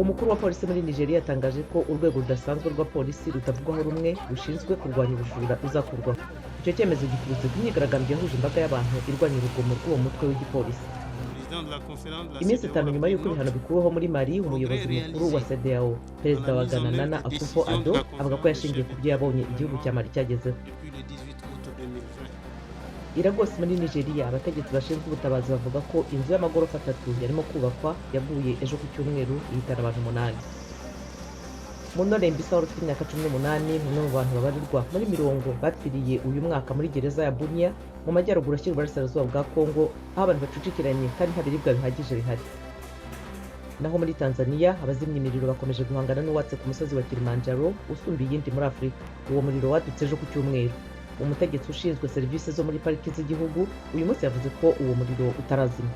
umukuru wa polisi muri Nigeria yatangaje ko urwego rudasanzwe rwa polisi rutavugwaho rumwe rushinzwe kurwanya ubujura uzakurwaho. Icyo cyemezo giturutse ku myigaragambyo yahuje imbaga y'abantu irwanya urugomo rw'uwo mutwe w'igipolisi. Iminsi 5 nyuma y'uko ibihano bikuweho muri Mali, umuyobozi mukuru wa CEDEAO perezida wa Ghana Nana Akufo-Addo avuga ko yashingiye ku byo yabonye igihugu cya Mali cyagezeho. Iragose muri Nigeria, abategetsi bashinzwe ubutabazi bavuga ko inzu y'amagorofa 3 yarimo kubakwa yaguye ejo ku cyumweru ihitana abantu 8. Munore Mbisa ufite imyaka 18, umwe mu bantu babarirwa muri mirongo bapfiriye uyu mwaka muri gereza ya Bunia mu majyaruguru ashyira uburasirazuba bwa Kongo, aho abantu bacucikiranye kandi nta biribwa bihagije bihari. Naho muri Tanzania, abazimya imiriro bakomeje guhangana n'uwatse ku musozi wa Kilimanjaro usumba iyindi muri Afurika. Uwo muriro wadutse ejo ku cyumweru. Umutegetsi ushinzwe serivisi zo muri pariki z'igihugu uyu munsi yavuze ko uwo muriro utarazima.